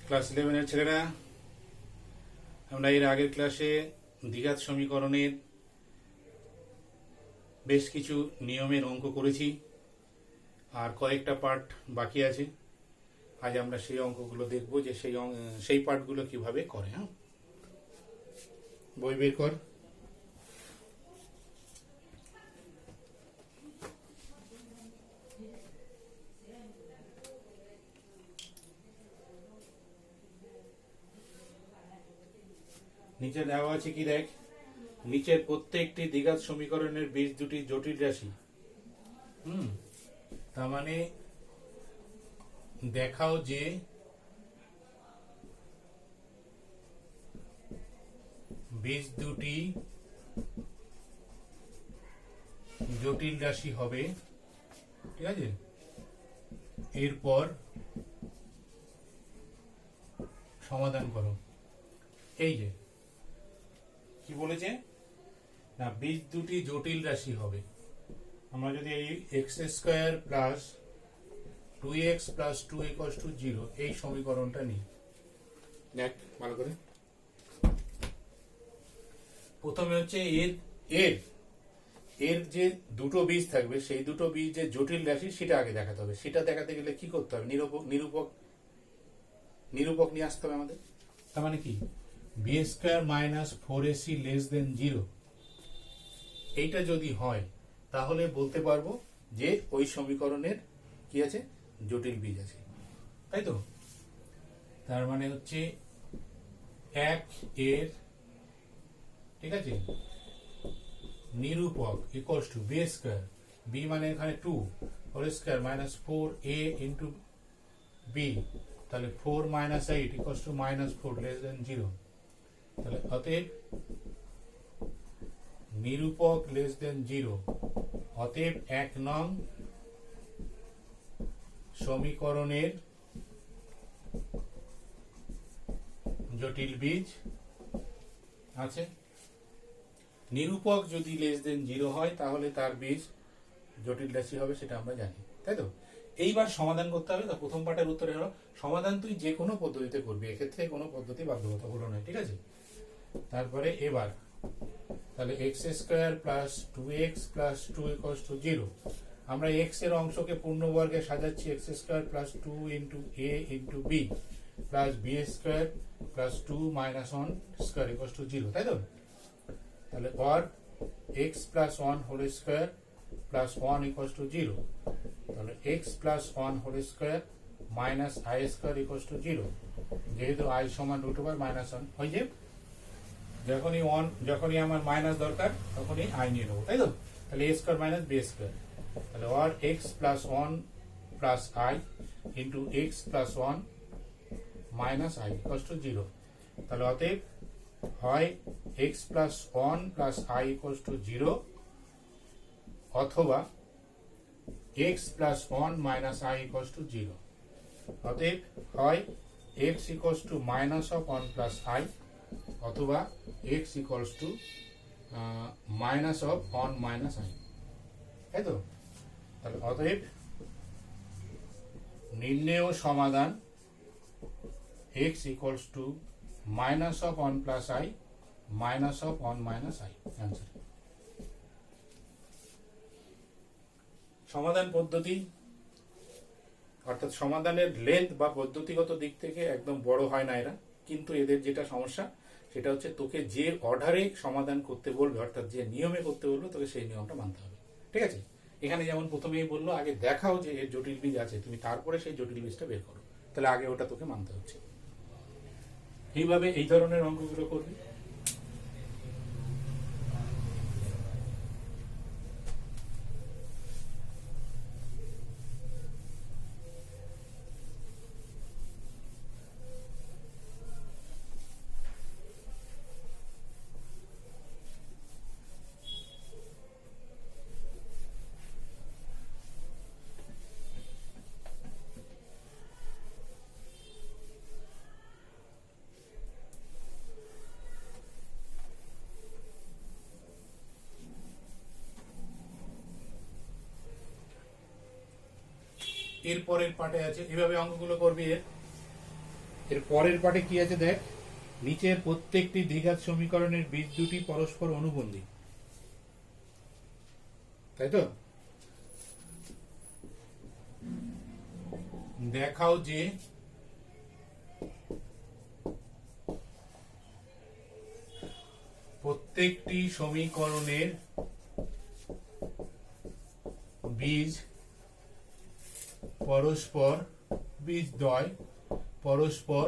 Class 11 এর ছেলেরা, আমরা এর আগের ক্লাসে দ্বিঘাত সমীকরণের বেশ কিছু নিয়মের অঙ্ক করেছি, আর কয়েকটা পার্ট বাকি আছে। আজ আমরা সেই অঙ্কগুলো দেখব যে সেই পার্টগুলো কিভাবে করে। হ্যাঁ, বই বের কর। নিচে দেওয়া আছে কি দেখ, নিচের প্রত্যেকটি দ্বিঘাত সমীকরণের বীজ দুটি জটিল রাশি। তার মানে দেখাও যে বীজ দুটি জটিল রাশি হবে, ঠিক আছে। এরপর সমাধান করো। এই যে কি বলেছে না, বীজ দুটি জটিল রাশি হবে। আমরা যদি এই x square plus 2x plus 2 equals to 0 এই সমীকরণটা নিই। দেখ ভালো করে, প্রথমে হচ্ছে এর যে দুটো বীজ থাকবে সেই দুটো বীজ যে জটিল রাশি সেটা আগে দেখাতে হবে। সেটা দেখাতে গেলে কি করতে হবে, নিরূপক নিয়ে আসতে হবে আমাদের। তার মানে কি, b square minus 4ac less than 0 এইটা যদি হয় তাহলে বলতে পারবো যে ওই সমীকরণের কি আছে, জটিল বীজ আছে, তাই তো। তার মানে হচ্ছে 1 এর, ঠিক আছে, নিরূপক equals to b square, b মানে এখানে 2 whole square minus 4a into b, তাহলে 4 minus 8 equals to minus 4 less than 0। তাহলে অতএব নিরূপক লেস দেন 0, অতএব 1 নং সমীকরণের জটিল বীজ আছে। নিরূপক যদি লেস দেন 0 হয় তাহলে তার বীজ জটিল রাশি হবে, সেটা আমরা জানি, তাই তো। এইবার সমাধান করতে হবে। প্রথম পার্টের উত্তরে হলো সমাধান তুই যে কোনো পদ্ধতিতে করবি, এক্ষেত্রে কোনো পদ্ধতি বাধ্যবাধকতা নয়, ঠিক আছে। তারপরে এবার তাহলে x square plus 2x plus 2 equals to 0। আমরা এক্স এর অংশকে পূর্ণবর্গে সাজাচ্ছি, x square plus 2 into a into b plus b square plus 2 minus 1 square equals to 0, তাই তো। তাহলে or x plus 1 whole square plus 1 equals to 0। তাহলে x plus 1 whole square minus i square equals to 0। যেহেতু I সমান root over minus 1 হয়ে যাবে, যখনই আমার মাইনাস দরকার তখনই আই নিয়ে নেবো, তাই তো। তাহলে a square minus b square, তাহলে or x plus 1 plus i into x plus 1 minus i equals to 0। তাহলে অতএব হয় x plus 1 plus i equals to 0 অথবা x plus 1 minus i equals to 0। অতএব হয় x equals to minus of 1 plus i অথবা x equals to minus of 1 minus i, তাই তো। তাহলে অতএব নির্ণেয় সমাধান x equals to minus of 1 plus I minus of 1 minus I. Answer. সমাধান পদ্ধতি, অর্থাৎ সমাধানের লেন্থ বা পদ্ধতিগত দিক থেকে একদম বড় হয় না এরা, কিন্তু এদের যেটা সমস্যা সেটা হচ্ছে তোকে যে অর্ডারে সমাধান করতে বলবে, অর্থাৎ যে নিয়মে করতে বলবে তোকে সেই নিয়মটা মানতে হবে, ঠিক আছে। এখানে যেমন প্রথমেই বললো আগে দেখাও যে এর জটিল বীজ আছে, তুমি তারপরে সেই জটিল বীজটা বের করো, তাহলে আগে ওটা তোকে মানতে হচ্ছে। এইভাবে এই ধরনের অঙ্কগুলো করবি। এর পরের পার্টে আছে, এভাবে অঙ্কগুলো করবি। এর পরের পাটে কি আছে দেখ, নিচের প্রত্যেকটি দ্বিঘাত সমীকরণের বীজ দুটি পরস্পর অনুবন্ধী, তাই তো? দেখাও যে প্রত্যেকটি সমীকরণের বীজ পরস্পর বীজদ্বয় পরস্পর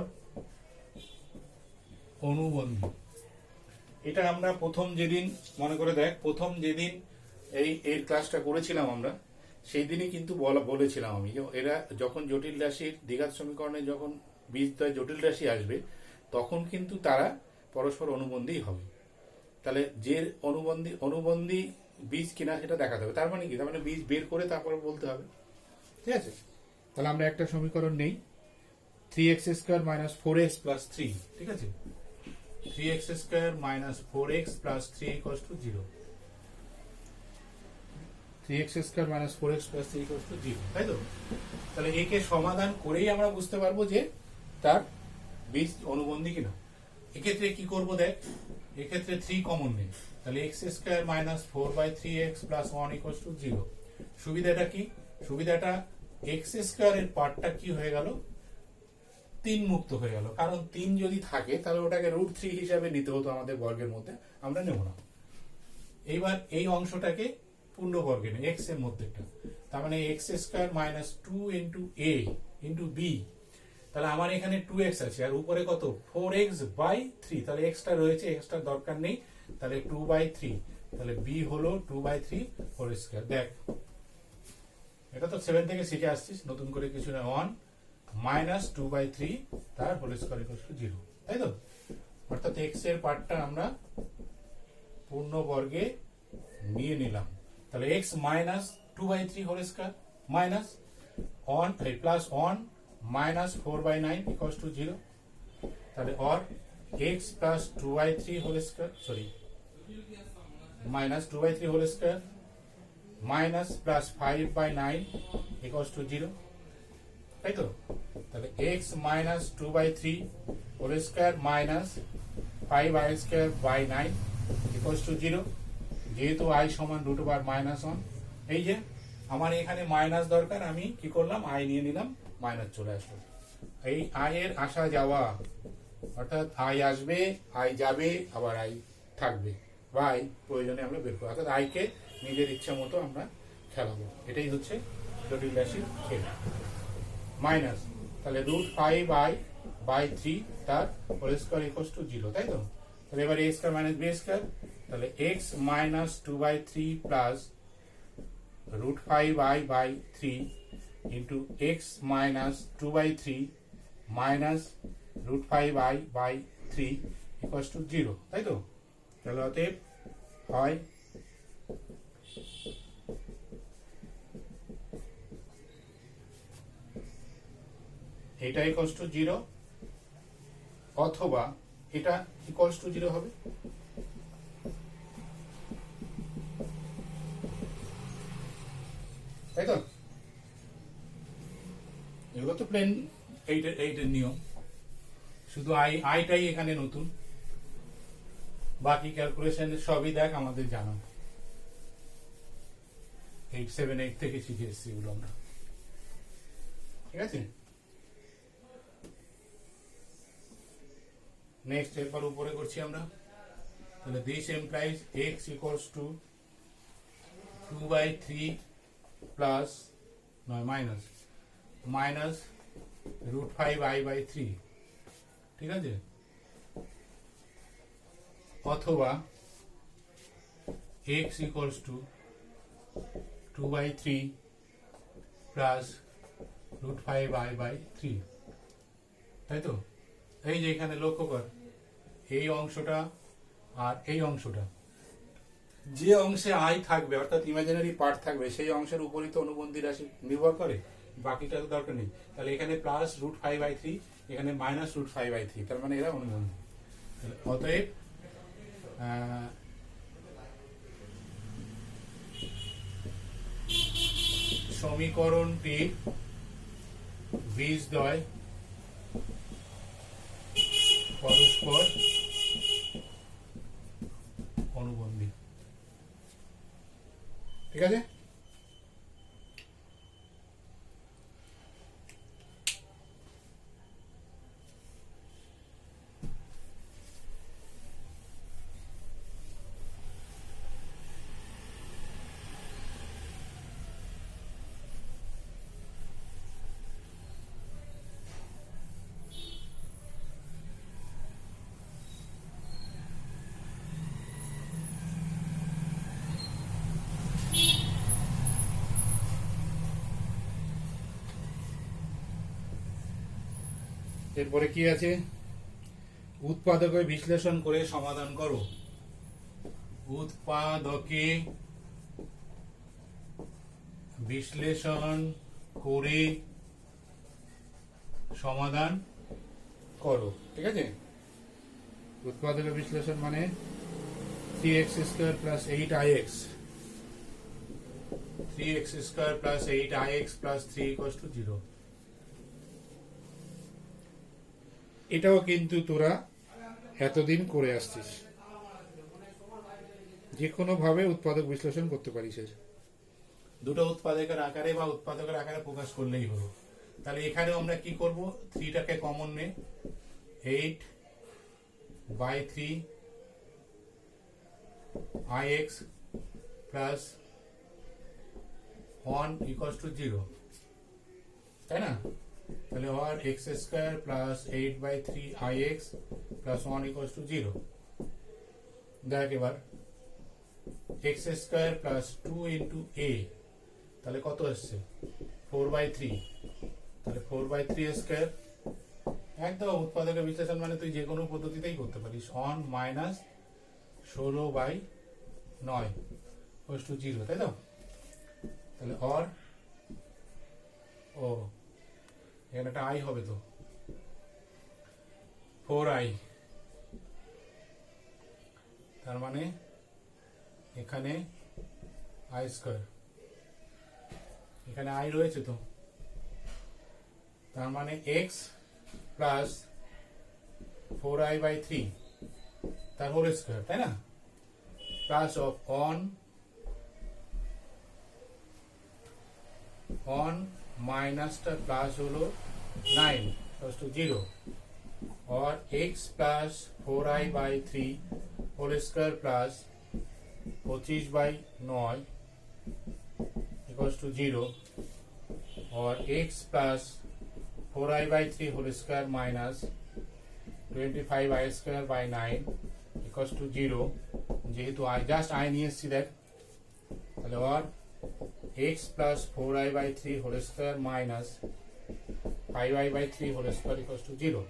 অনুবন্ধী। এটা আমরা প্রথম যেদিন মনে করে দেখ, প্রথম যেদিন এর ক্লাসটা করেছিলাম আমরা, সেই দিনই কিন্তু বলেছিলাম আমি যে এরা যখন জটিল রাশির দ্বিঘাত সমীকরণে যখন বীজদ্বয় জটিল রাশি আসবে তখন কিন্তু তারা পরস্পর অনুবন্ধী হবে। তাহলে যে অনুবন্ধী বীজ কিনা সেটা দেখাতে হবে। তার মানে কি, তার মানে বীজ বের করে তারপরে বলতে হবে, ঠিক আছে? তাহলে আমরা একটা সমীকরণ নেই, 3x square minus 4x plus 3, ঠিক আছে? 3x square minus 4x plus 3 equals to 0। 3x square minus 4x plus 3 equals to 0, তাই তো? তাহলে একে সমাধান করেই আমরা বুঝতে পারবো যে তার বীজ অনুবন্ধী কিনা। এক্ষেত্রে কি করব দেখ, এক্ষেত্রে 3 কমন নেই, তাহলে x square minus 4/3x plus 1 equals to 0। সুবিধাটা কি? সুবিধাটা x স্কয়ারের পার্টটা কি হয়ে গেল, 3 মুক্ত হয়ে গেল। কারণ 3 যদি থাকে তাহলে ওটাকে √3 হিসাবে নিতে হতো আমাদের বর্গের মধ্যে, আমরা নেব না। এইবার এই অংশটাকে পূর্ণ বর্গে নেই, x এর মধ্যেটা, তার মানে x square minus 2 into a into b। তাহলে আমার এখানে 2x আছে আর উপরে কত, 4x/3, তাহলে এক্সট্রা রয়েছে, এক্সট্রা দরকার নেই, তাহলে 2/3, তাহলে b হলো 2/3 হোল স্কয়ার। দেখ এটা তো 7 থেকে শিখে আসছিস, নতুন করে কিছু না, 1 মাইনাস 2/3 তার হোল স্কয়ার ইকুয়ালস টু 0, তাই তো? অর্থাৎ x এর পার্টটা আমরা পূর্ণ বর্গে নিয়ে নিলাম। তাহলে x minus 2/3 whole square minus 1 plus 1 minus 4/9 equals to 0। তাহলে or x plus 2/3 whole square, sorry minus 2/3 whole square minus plus 5/9 equals to 0, তাই তো? তাহলে x minus 2/3 whole square minus 5i²/9 equals to 0। যেহেতু i সমান √(-1), এই যে আমার এখানে মাইনাস দরকার, আমি কি করলাম, i নিয়ে নিলাম, মাইনাস চলে আসলো। এই i এর আসা যাওয়া, অর্থাৎ i আসবে, i যাবে, আবার i থাকবে, বা i প্রয়োজনে আমরা বের করবো, অর্থাৎ i কে নিজের ইচ্ছা মতো আমরা খেলাবো। এটাই হচ্ছে জটিল রাশির খেল। মাইনাস, তাহলে √5i/3 তার হোল স্কয়ার ইকুয়ালস টু 0, তাই তো? তাহলে এবার a square minus b square, তাহলে x minus 2/3 plus √5i/3 into x minus 2/3 minus √5i/3 equals to 0, তাই তো? তাহলে অতএব হয় এটা ইকুয়ালস টু 0 অথবা এটা ইকুয়ালস টু 0 হবে। তাই তো? এগুলো তো প্লেন এইটার নিয়ম, শুধু আইটাই এখানে নতুন, বাকি ক্যালকুলেশন সবই দেখ আমাদের জানা, 8-7-8 থেকে শিখে এসেছি এগুলো আমরা, ঠিক আছে? নেক্সট এরপর উপরে করছি আমরা, তাহলে this implies x equals two 2/3 plus নয় মাইনাস √5i/3, ঠিক আছে? অথবা x equals two 2/3 plus √5i/3, তাই তো? এই যে এখানে লক্ষ্য কর, এই অংশটা আর এই অংশটা, যে অংশে i থাকবে অর্থাৎ ইমাজিনারি পার্ট থাকবে সেই অংশের উপরই তো অনুবন্ধী রাশি নির্ভর করে, বাকিটা তো দরকার নেই। তাহলে এখানে প্লাস √5/3, এখানে মাইনাস √5/3, তার মানে এরা অনুবন্ধী। অতএব সমীকরণটির বীজদ্বয় পরস্পর অনুবন্ধী। ঠিক আছে, এরপরে কি আছে, উৎপাদকে বিশ্লেষণ করে সমাধান করো। উৎপাদকে বিশ্লেষণ করে সমাধান করো। ঠিক আছে, উৎপাদকে বিশ্লেষণ মানে 3x² + 8ix 3x² + 8ix + 3 = 0। এটাও কিন্তু তোরা এতদিন করে আসছিস, যে কোনো ভাবে উৎপাদক বিশ্লেষণ করতে পারিস। দুটো উৎপাদকের আকারে বা উৎপাদকের আকারে প্রকাশ করলেই হলো। তাহলে এখানেও আমরা কি করব, 3টাকে কমন নে, 8/3 ix + 1 = 0, তাই না? তাহলে আর x² + 8/3 ix + 1 = 0। দেখ এবার x² + 2 * a, তাহলে কত আসছে 4/3, তাহলে 4/3² একদম উৎপাদকের বিশ্লেষণ মানে তুই যে কোনো পদ্ধতিতেই করতে পারিস। 1 - 16/9 = 0, তাই তো? তাহলে আর ও এখানে একটা আই হবে, তো 4i, তার মানে এখানে i², এখানে আই রয়েছে, তো তার মানে x + 4i/3 তার হোল স্কয়ার, তাই না? প্লাস অফ 1 মাইনাসটা প্লাস হলো 9 = 0, और x + 4i/3 whole square plus 25/9 = 0, और x + 4i/3 whole square minus 25i²/9 = 0। যেহেতু i জাস্ট i নিয়ে এসেছি, দেখ তাহলে আর x + 4i/3 whole square minus 5i/3 whole square = 0,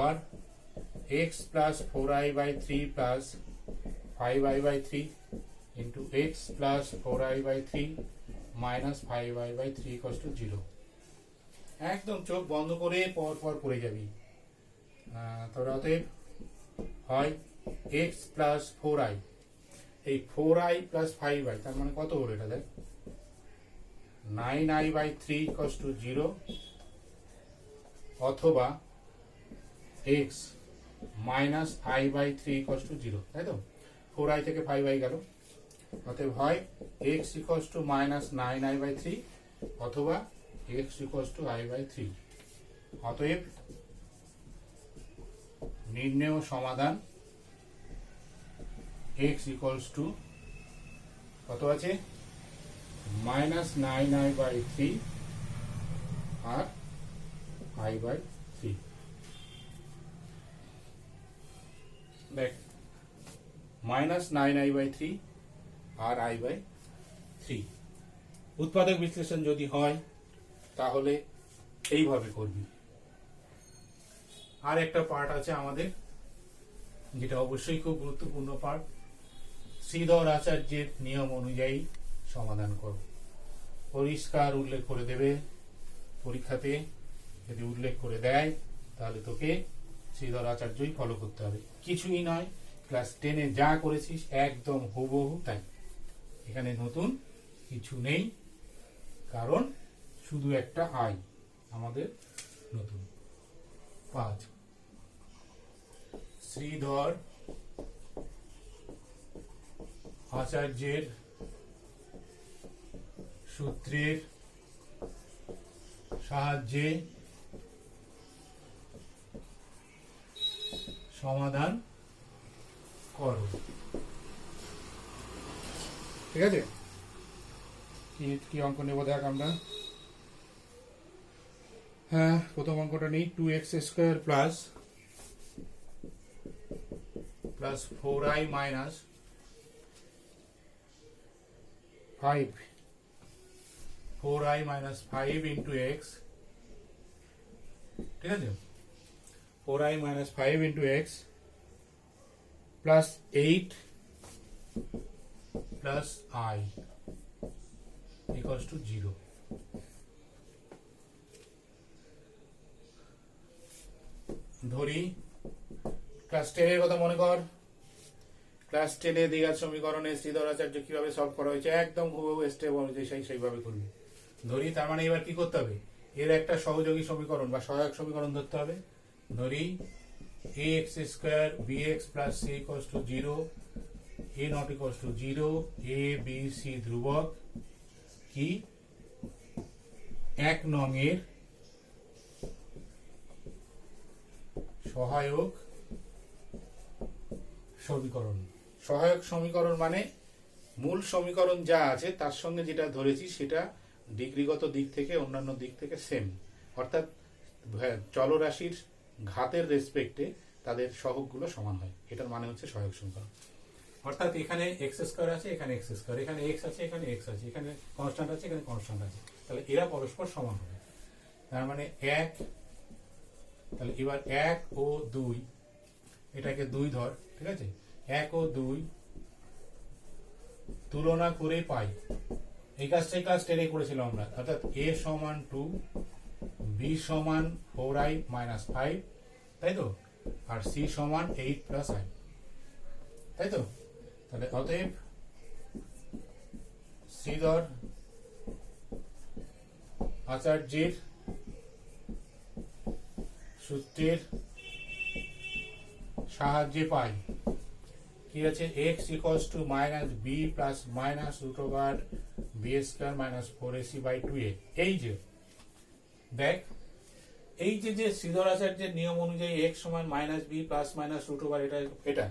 और x + 4i/3 + 5i/3 into x + 4i/3 minus 5i/3 = 0। একদম চোখ বন্ধ করে পর পর করে যাবি। তাহলে অতএব হয় x + 4i, এই 4i + 5i, তার মানে কত হলো এটা দেখ, 9i/3 = 0, অথবা x - i/3 = 0, তাই তো? 4i থেকে 5i গেল, অতএব হয় x = -9i/3 অথবা x = i/3। অতএব নির্ণেয় সমাধান x = কত আছে, -9i/3 আর i/3। দেখ -9i/3 আর i/3। উৎপাদক বিশ্লেষণ যদি হয় তাহলে এইভাবে করবি। আর একটা পার্ট আছে আমাদের, যেটা অবশ্যই খুব গুরুত্বপূর্ণ পার্ট, শ্রীধর আচার্যের নিয়ম অনুযায়ী সমাধান করো। পরিষ্কার উল্লেখ করে দেবে পরীক্ষাতে, যদি উল্লেখ করে দেয় তাহলে তোকে শ্রীধর আচার্যই ফলো করতে হবে, কিছুই নয়। ক্লাস 10-এ যা করেছিস একদম হুবহু তাই, এখানে নতুন কিছু নেই, কারণ শুধু একটা আই আমাদের নতুন 5। শ্রীধর আচার্যের সূত্রের সাহায্যে সমাধান করো। ঠিক আছে, কি অঙ্ক নেব দেখ আমরা। হ্যাঁ, প্রথম অঙ্কটা নেই। 2x² plus 4i minus 5 4i minus 5 into x. ঠিক আছে, 4i minus 5 into x plus 8 plus i equals to 0। ধরি ক্লাস 10 এর কথা মনে কর। ক্লাস 10 এ দ্বিঘাত সমীকরণে শ্রীধর আচার্য কিভাবে সলভ করা হয়েছে একদম হুবহু স্টেপ অনুযায়ী সেইভাবে করবি। ধরি তার মানে এবার কি করতে হবে, এর একটা সহযোগী সমীকরণ বা সহায়ক সমীকরণ ধরতে হবে। ধরি ax² bx plus c equals to 0, a not equals to 0, a b c ধ্রুবক কি 1 নং এর সহায়ক সমীকরণ। সহায়ক সমীকরণ মানে মূল সমীকরণ যা আছে তার সঙ্গে যেটা ধরেছি সেটা ডিগ্রিগত দিক থেকে অন্যান্য দিক থেকে সেম, অর্থাৎ চলরাশির ঘাতের রেসপেক্টে তাদের সহগগুলো সমান হয়। এটার মানে হচ্ছে সহায়ক সমীকরণ। অর্থাৎ এখানে x² আছে, এখানে x², এখানে x আছে, এখানে x আছে, এখানে কনস্ট্যান্ট আছে, এখানে কনস্ট্যান্ট আছে, তাহলে এরা পরস্পর সমান হবে। তার মানে 1, তাহলে এবার 1 ও 2, এটাকে 2 ধর। ঠিক আছে, 1 ও 2 তুলনা করে পাই। এই কাজটাই ক্লাস 10 এ করেছিলাম আমরা। অর্থাৎ a সমান 2, b সমান 4i মাইনাস 5, তাই তো, আর c সমান 8 প্লাস i, তাই তো। তাহলে অতএব শ্রীধর আচার্যের সূত্রের সাহায্যে পাই কি আছে, x equals to minus b plus minus root over b² minus 4ac by 2a। এই যে দেখ, এই যে শ্রীধর আচার্যের নিয়ম অনুযায়ী x সমান minus b plus minus root over এটা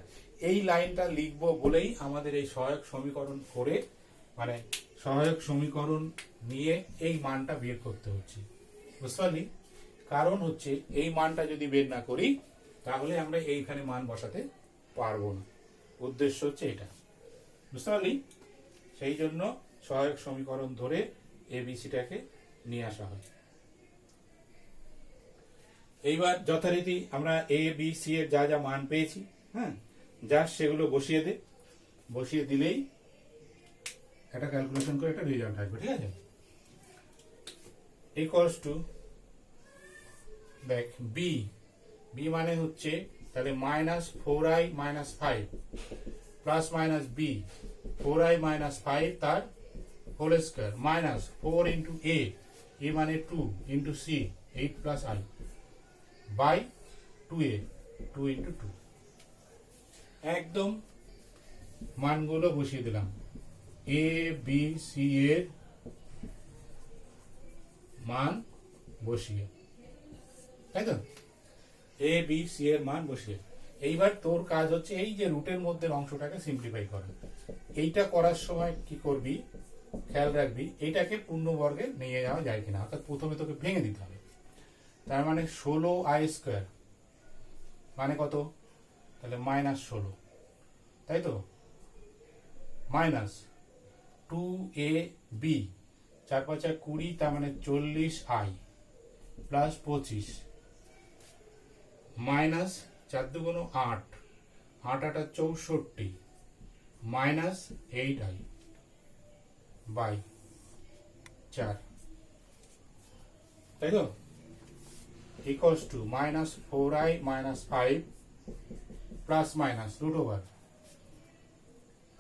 এই লাইনটা লিখবো বলেই আমাদের এই সহায়ক সমীকরণ করে, মানে সহায়ক সমীকরণ নিয়ে এই মানটা বের করতে হচ্ছে। বুঝতে পারলি? কারণ হচ্ছে এই মানটা যদি বের না করি তাহলে আমরা এইখানে মান বসাতে পারবো না। উদ্দেশ্য হচ্ছে এটা। বুঝতে পারলি? সেই জন্য সহায়ক সমীকরণ ধরে এবিসিটাকে নিয়ে আসা হয়। এইবার যথারীতি আমরা এ বি সি এর যা যা মান পেয়েছি, হ্যাঁ, যা সেগুলো বসিয়ে দে। বসিয়ে দিলেই একটা ক্যালকুলেশন করে একটা রেজাল্ট আসবে। ঠিক আছে, ইকুয়ালস টু দেখ বি, বি মানে হচ্ছে তাহলে minus 4i minus 5 plus minus b 4i minus 5 তার whole square minus 4 into a মানে 2 into c 8 plus i by 2a 2 into 2। একদম মানগুলো বসিয়ে দিলাম। এ বি সি এর মান বসিয়ে, তাই তো, এ বি সি এর মান বসিয়ে। এইবার তোর কাজ হচ্ছে এই যে রুটের মধ্যে অংশটাকে সিম্পলিফাই করা। এইটা করার সময় কি করবি, খেয়াল রাখবি এইটাকে পূর্ণবর্গে নিয়ে যাওয়া যায় কিনা, অর্থাৎ প্রথমে তোকে ভেঙে দিতে হবে। তার মানে 16i² মানে কত, তাহলে মাইনাস 16, তাই তো, মাইনাস 2ab 4 5 20, তার মানে 40i plus 25 minus 4 2 8, 8 8 64 minus 8i by 4, তাই তো, equals to minus 4i minus 5 plus minus root over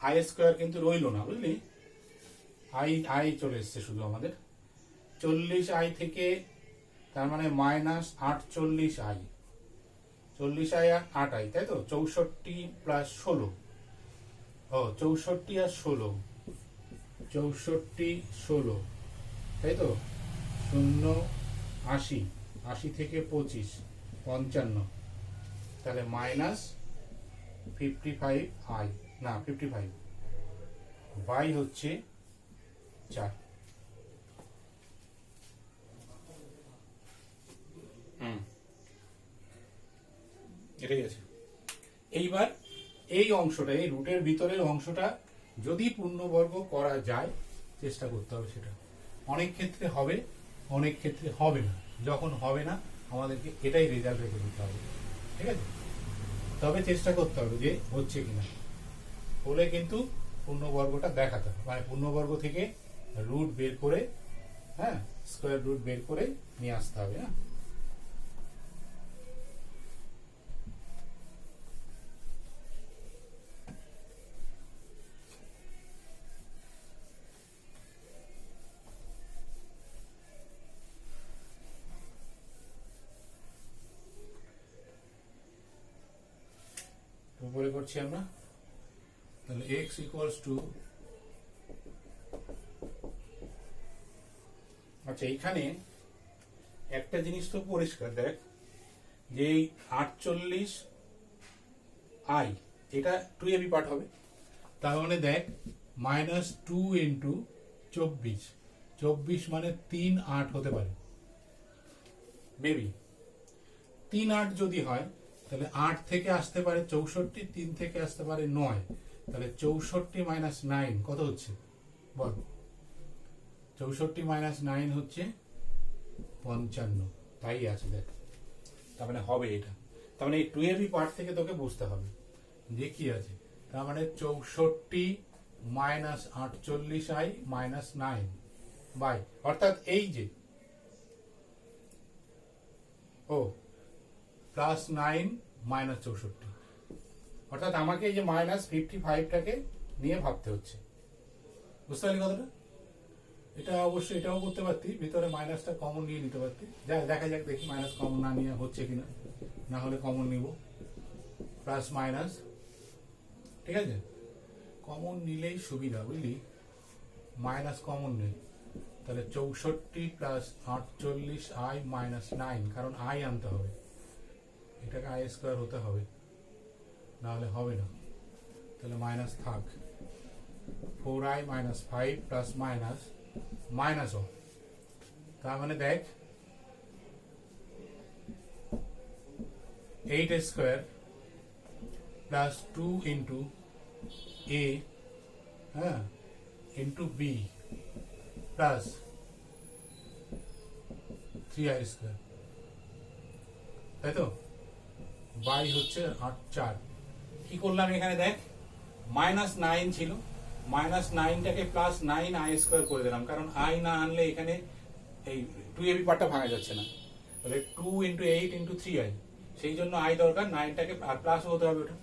i² কিন্তু রইল না, বুঝলি, i চলে এসছে শুধু আমাদের 40i থেকে, তার মানে মাইনাস 48i, 40i আর 8i, তাই তো? 64 প্লাস 16, ও 64 আর 16, 64 16, তাই তো? 0 80, 80 থেকে 25 55, তাহলে মাইনাস 55i, না 55 বাই হচ্ছে 4। এটাই আছে। এইবার এই অংশটা, এই রুটের ভিতরের অংশটা যদি পূর্ণবর্গ করা যায়, চেষ্টা করতে হবে সেটা। অনেক ক্ষেত্রে হবে, অনেক ক্ষেত্রে হবে না। যখন হবে না আমাদেরকে এটাই রেজাল্ট রেখে দিতে হবে, ঠিক আছে? তবে চেষ্টা করতে হবে যে হচ্ছে কিনা, হলে কিন্তু পূর্ণবর্গটা দেখাতে হবে, মানে পূর্ণবর্গ থেকে রুট বের করে, হ্যাঁ, স্কোয়ার রুট বের করে নিয়ে আসতে হবে। হ্যাঁ, উপরে করছি আমরা, তাহলে x ইকুয়ালস টু, আচ্ছা এখানে একটা জিনিস তো পরিষ্কার, দেখ যে এই 48i এটা 2ab পার্ট হবে, তার মানে দেখ -2 ইন্টু 24, 24 মানে 3 8 হতে পারে, মেবি 3 8 যদি হয় তাহলে 8 থেকে আসতে পারে 64, 3 থেকে আসতে পারে 9, তাহলে 64 মাইনাস 9 কত হচ্ছে বল? 64 মাইনাস 9 হচ্ছে 55, তাই আছে দেখ, তার মানে হবে এটা। তার মানে এই 2ab পার্ট থেকে তোকে বুঝতে হবে যে কি আছে। তার মানে 64 মাইনাস 48i মাইনাস 9 বাই, অর্থাৎ এই যে ও প্লাস 9 মাইনাস 64, অর্থাৎ আমাকে এই যে মাইনাস 55টাকে নিয়ে ভাবতে হচ্ছে। বুঝতে পারলি কথাটা? এটা অবশ্যই এটাও করতে পারতি, ভিতরে মাইনাসটা কমন নিয়ে নিতে পারতি। দেখা যাক, দেখি মাইনাস কমন না নিয়ে হচ্ছে কিনা, না হলে কমন নিব, প্লাস মাইনাস, ঠিক আছে? কমন নিলেই সুবিধা, বুঝলি? মাইনাস কমন নেই, তাহলে 64 প্লাস 48i মাইনাস 9, কারণ আই আনতে হবে, এটাকে আই স্কোয়ার হতে হবে, না হলে হবে না। তাহলে মাইনাস থাক, 4i minus 5 plus minus minus ও, তার মানে দেখ 8 স্কোয়ার প্লাস 2 ইন্টু a, হ্যাঁ, into b plus 3i square, তাই তো? বাই হচ্ছে 4। কি করলাম এখানে দেখ, -9 ছিল, -9টাকে প্লাস 9i স্কোয়ার করে দিলাম, কারণ i না আনলে এখানে এই 2ab পার্টটা ভাঙা যাচ্ছে না। তাহলে 2 ইন্টু 8 ইন্টু 3i, সেই জন্য i দরকার, 9টাকে আর প্লাস হতে হবে ওটা।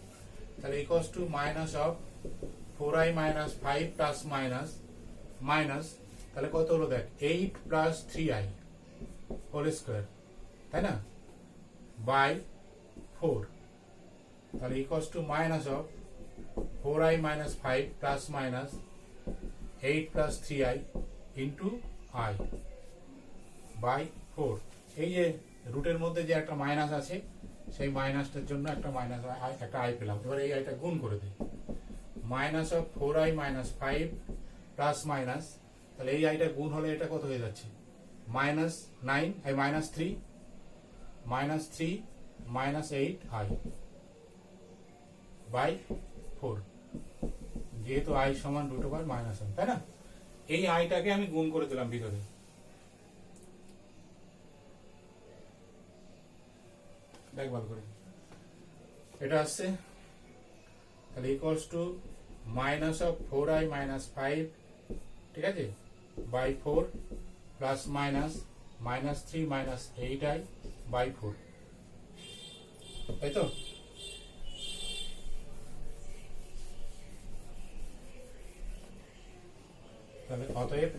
তাহলে equals to minus of 4i minus 5 plus minus minus, তাহলে কত হলো দেখ, 8 প্লাস 3i হোল স্কোয়ার, তাই না, বাই 4, তাহলে equals to minus of 4i minus 5 plus minus 8 plus 3i into i by 4। এই যে রুটের মধ্যে যে একটা মাইনাস আছে, সেই মাইনাসটার জন্য একটা মাইনাস, একটা আই পেলাম। এবার এই আইটা গুণ করে দিই, minus of 4i minus 5 plus minus, তাহলে এই আইটা গুণ হলে এটা কত হয়ে যাচ্ছে, -9, এই -3 মাইনাস 8i বাই 4, যেহেতু i সমান √1, তাই না? এই আইটাকে আমি গুণ করে দিলাম ভিতরে, দেখ ভালো করে, এটা আসছে, তাহলে equals to minus of 4i minus 5, ঠিক আছে, by 4 plus minus -3 minus 8i by 4, তাই তো? তাহলে অতএব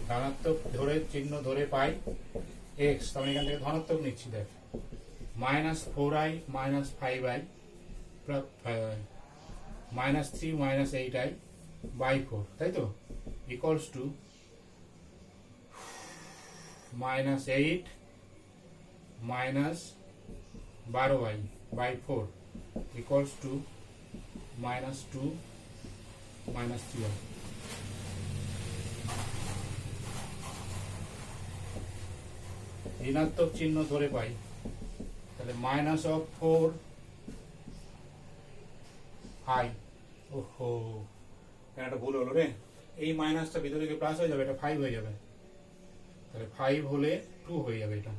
ধনাত্মক ধরে চিহ্ন ধরে পাই এক্স, তাহলে এখান থেকে ধনাত্মক নিচ্ছি, দেখ -4i -5i -3 -8i বাই 4, তাই তো, equals to -8 -12i by 4 equals to -2 -3i। ঋণাত্মক চিহ্ন ধরে পাই, তাহলে -4i, ওহো এখানে একটা ভুল হলো রে, এই মাইনাসটা ভিতরে গিয়ে প্লাস হয়ে যাবে, এটা 5 হয়ে যাবে, তাহলে 5 হলে 2 হয়ে যাবে, এটা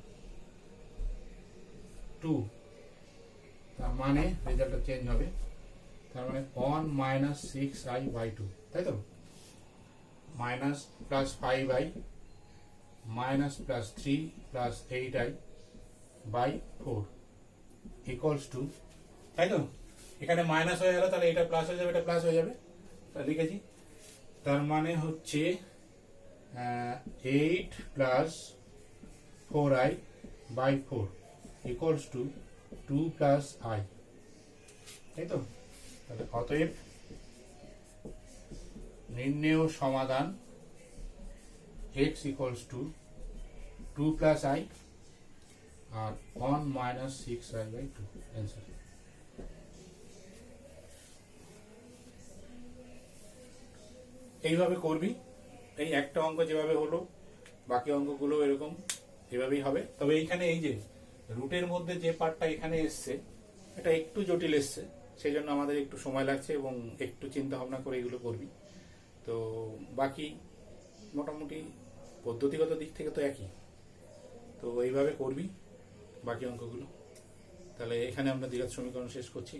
2, তার মানে রেজাল্টটা চেঞ্জ হবে, তার মানে 1 -6i বাই 2, তাই তো, minus plus 5i minus plus 3 plus 8i by 4 equals to, তাই তো, এখানে মাইনাস হয়ে গেল, তাহলে এটা প্লাস হয়ে যাবে, এটা প্লাস হয়ে যাবে, তাহলে লিখেছি, তার মানে হচ্ছে 8 plus 4i by 4 equals to 2 plus i, তাই তো, তাহলে অতএব নির্ণেয় সমাধান x equals to 2 plus i আর 1 মাইনাস 6i বাই 2, অ্যান্সার। এইভাবে করবি, এই একটা অঙ্ক যেভাবে হলো বাকি অঙ্কগুলো এরকম এভাবেই হবে, তবে এইখানে এই যে রুটের মধ্যে যে পার্টটা এখানে এসছে এটা একটু জটিল এসছে, সেই জন্য আমাদের একটু সময় লাগছে এবং একটু চিন্তা ভাবনা করে এগুলো করবি। তো বাকি মোটামুটি পদ্ধতিগত দিক থেকে তো একই, তো এইভাবে করবি বাকি অঙ্কগুলো। তাহলে এখানে আমরা দ্বিঘাত সমীকরণ শেষ করছি।